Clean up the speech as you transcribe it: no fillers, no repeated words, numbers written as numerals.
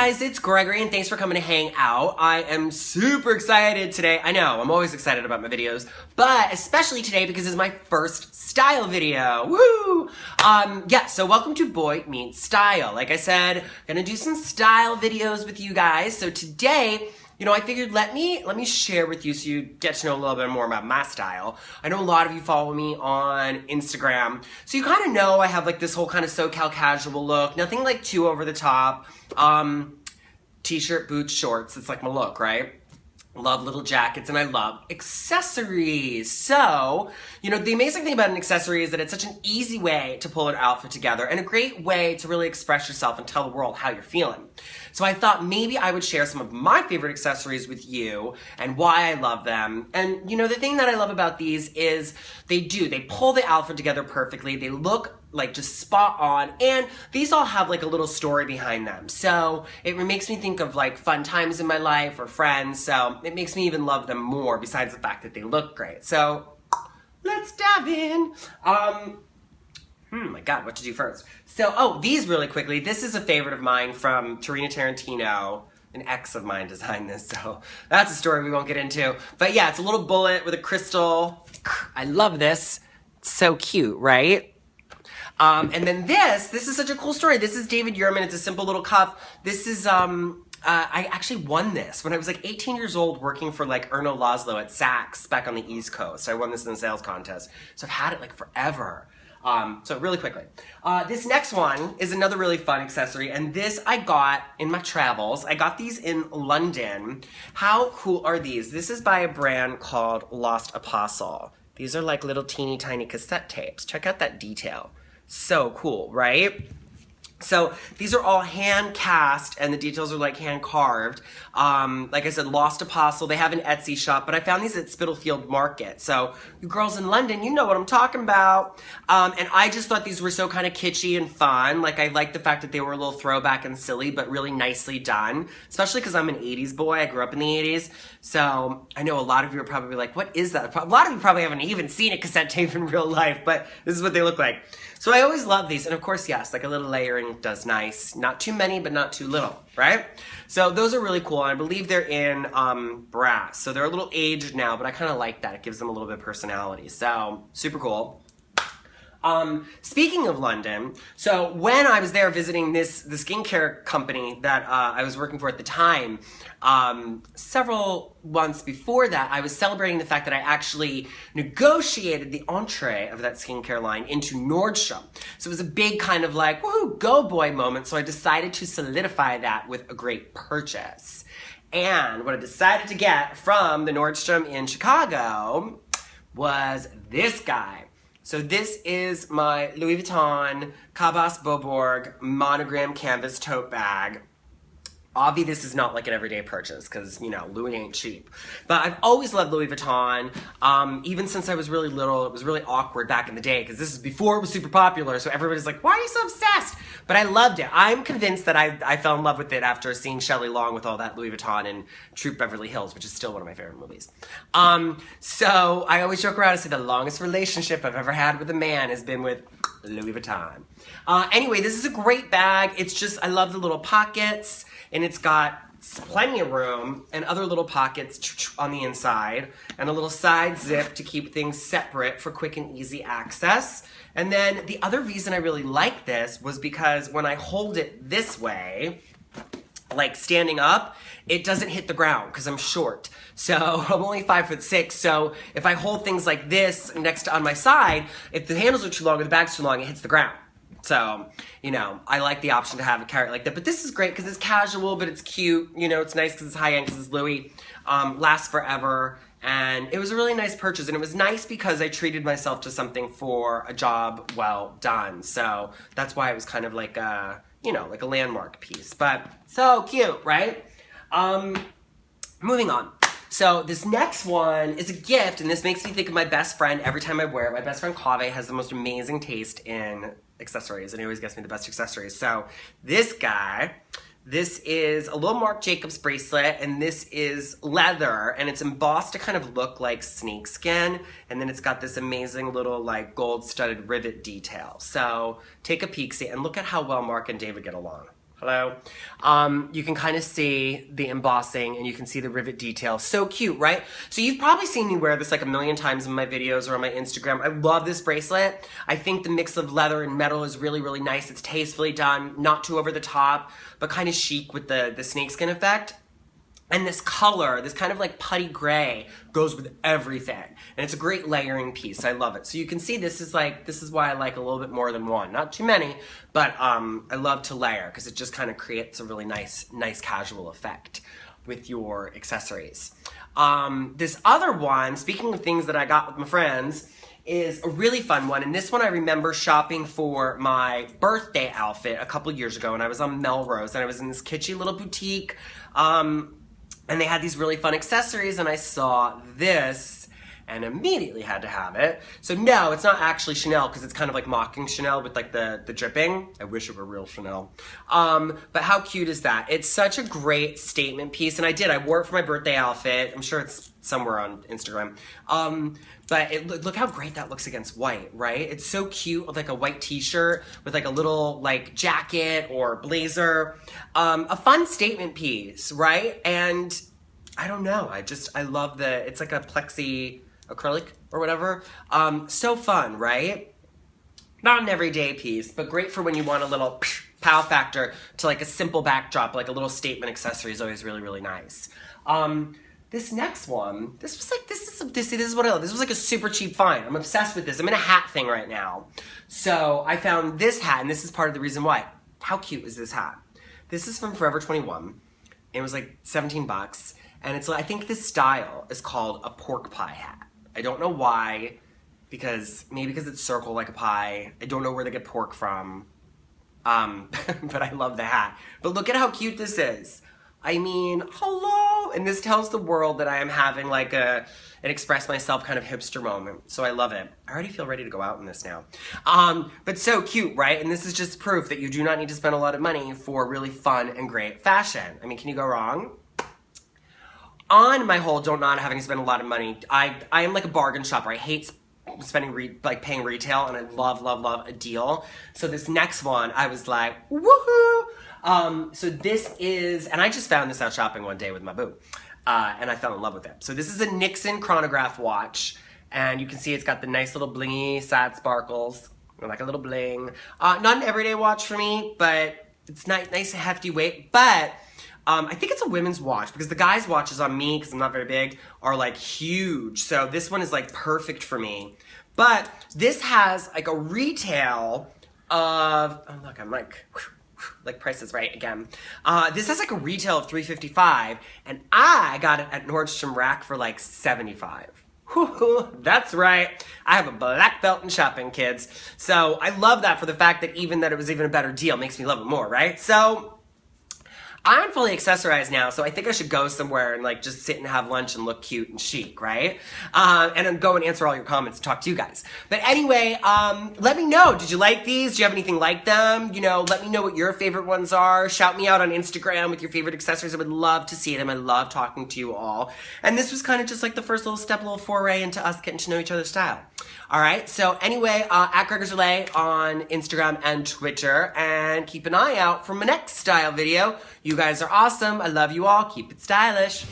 guys, it's Gregory and thanks for coming to hang out. I am super excited today. I know, I'm always excited about my videos, but especially today because it's my first style video. Woo! So welcome to Boy Meets Style. Like I said, gonna do some style videos with you guys. So today, I figured let me share with you so you get to know a little bit more about my style. I know a lot of you follow me on Instagram, so you kind of know I have like this whole kind of SoCal casual look, nothing like too over the top. T-shirt, boots, shorts, it's like my look, right? Love little jackets and I love accessories. So, the amazing thing about an accessory is that it's such an easy way to pull an outfit together and a great way to really express yourself and tell the world how you're feeling. So I thought maybe I would share some of my favorite accessories with you and why I love them. And the thing that I love about these is they pull the outfit together perfectly. They look like just spot on, and these all have like a little story behind them. So it makes me think of like fun times in my life or friends. So it makes me even love them more besides the fact that they look great. So let's dive in. My God, what to do first? So, these really quickly. This is a favorite of mine from Tarina Tarantino. An ex of mine designed this, so that's a story we won't get into. But yeah, it's a little bullet with a crystal. I love this. It's so cute, right? And then this is such a cool story. This is David Yurman. It's a simple little cuff. This is, I actually won this when I was like 18 years old working for like Erno Laszlo at Saks back on the East Coast. I won this in the sales contest. So I've had it like forever. So really quickly. This next one is another really fun accessory, and this I got in my travels. I got these in London. How cool are these? This is by a brand called Lost Apostle. These are like little teeny tiny cassette tapes. Check out that detail. So cool, right? So these are all hand cast and the details are like hand carved. Like I said, Lost Apostle, they have an Etsy shop, but I found these at Spitalfield Market. So you girls in London, you know what I'm talking about. And I just thought these were so kind of kitschy and fun. Like I liked the fact that they were a little throwback and silly, but really nicely done. Especially because I'm an 80s boy, I grew up in the 80s. So I know a lot of you are probably like, what is that? A lot of you probably haven't even seen a cassette tape in real life, but this is what they look like. So I always love these, and of course, yes, like a little layering does nice. Not too many, but not too little, right? So those are really cool, and I believe they're in brass. So they're a little aged now, but I kind of like that. It gives them a little bit of personality. So super cool. Speaking of London, so when I was there visiting the skincare company that I was working for at the time, several months before that, I was celebrating the fact that I actually negotiated the entree of that skincare line into Nordstrom. So it was a big kind of like, woohoo, go boy moment. So I decided to solidify that with a great purchase. And what I decided to get from the Nordstrom in Chicago was this guy. So this is my Louis Vuitton Cabas Beaubourg monogram canvas tote bag. Obviously, this is not like an everyday purchase because, Louis ain't cheap. But I've always loved Louis Vuitton. Even since I was really little, it was really awkward back in the day because this is before it was super popular. So everybody's like, why are you so obsessed? But I loved it. I'm convinced that I fell in love with it after seeing Shelley Long with all that Louis Vuitton and Troop Beverly Hills, which is still one of my favorite movies. So I always joke around and say the longest relationship I've ever had with a man has been with Louis Vuitton. Anyway, this is a great bag. It's just, I love the little pockets. And it's got plenty of room and other little pockets on the inside and a little side zip to keep things separate for quick and easy access. And then the other reason I really like this was because when I hold it this way, like standing up, it doesn't hit the ground because I'm short. So I'm only 5'6". So if I hold things like this next to on my side, if the handles are too long or the bag's too long, it hits the ground. So, I like the option to have a carrot like that. But this is great because it's casual, but it's cute. It's nice because it's high-end, because it's Louis. Lasts forever. And it was a really nice purchase. And it was nice because I treated myself to something for a job well done. So that's why it was kind of like a, like a landmark piece. But so cute, right? Moving on. So this next one is a gift, and this makes me think of my best friend every time I wear it. My best friend Kaveh has the most amazing taste in accessories, and he always gets me the best accessories. So this guy, this is a little Marc Jacobs bracelet, and this is leather, and it's embossed to kind of look like snakeskin, and then it's got this amazing little like gold studded rivet detail. So take a peek, see, and look at how well Mark and David get along. Hello. You can kind of see the embossing and you can see the rivet detail. So cute, right? So you've probably seen me wear this like a million times in my videos or on my Instagram. I love this bracelet. I think the mix of leather and metal is really, really nice. It's tastefully done, not too over the top, but kind of chic with the snakeskin effect. And this color, this kind of like putty gray, goes with everything. And it's a great layering piece. I love it. So you can see this is why I like a little bit more than one. Not too many, but I love to layer because it just kind of creates a really nice casual effect with your accessories. This other one, speaking of things that I got with my friends, is a really fun one. And this one I remember shopping for my birthday outfit a couple years ago, and I was on Melrose, and I was in this kitschy little boutique. And they had these really fun accessories, and I saw this and immediately had to have it. So no, it's not actually Chanel because it's kind of like mocking Chanel with like the dripping. I wish it were real Chanel. But how cute is that? It's such a great statement piece, and I wore it for my birthday outfit. I'm sure it's somewhere on Instagram. But look how great that looks against white, right? It's so cute with like a white t-shirt with like a little like jacket or blazer. A fun statement piece, right? And I don't know, I love it's like a plexi acrylic or whatever. So fun, right? Not an everyday piece, but great for when you want a little pow factor to like a simple backdrop, like a little statement accessory is always really, really nice. This next one, this was like a super cheap find. I'm obsessed with this. I'm in a hat thing right now. So I found this hat, and this is part of the reason why. How cute is this hat? This is from Forever 21. It was like 17 bucks. And I think this style is called a pork pie hat. I don't know why, maybe because it's circle like a pie. I don't know where they get pork from. But I love the hat. But look at how cute this is. I mean, hello! And this tells the world that I am having like an express myself kind of hipster moment. So I love it. I already feel ready to go out in this now. But so cute, right? And this is just proof that you do not need to spend a lot of money for really fun and great fashion. I mean, can you go wrong? On my whole, not having to spend a lot of money, I am like a bargain shopper. I hate spending paying retail, and I love a deal. So this next one, I was like, woohoo! So this is, and I just found this out shopping one day with my boo, and I fell in love with it. So this is a Nixon chronograph watch, and you can see it's got the nice little blingy sad sparkles, like a little bling. Not an everyday watch for me, but it's nice hefty weight, but I think it's a women's watch because the guys' watches on me, because I'm not very big, are like huge. So this one is like perfect for me. But this has like a retail of, oh look, I'm like Price is Right again. This has like a retail of $355, and I got it at Nordstrom Rack for like $75. That's right. I have a black belt in shopping, kids. So I love that for the fact that it was even a better deal makes me love it more, right? So I'm fully accessorized now, so I think I should go somewhere and like just sit and have lunch and look cute and chic, right? And then go and answer all your comments and talk to you guys. But anyway, let me know. Did you like these? Do you have anything like them? You know, let me know what your favorite ones are. Shout me out on Instagram with your favorite accessories. I would love to see them. I love talking to you all. And this was kind of just like the first little foray into us getting to know each other's style. All right, so anyway, at Gregory on Instagram and Twitter, and keep an eye out for my next style video. You guys are awesome. I love you all. Keep it stylish.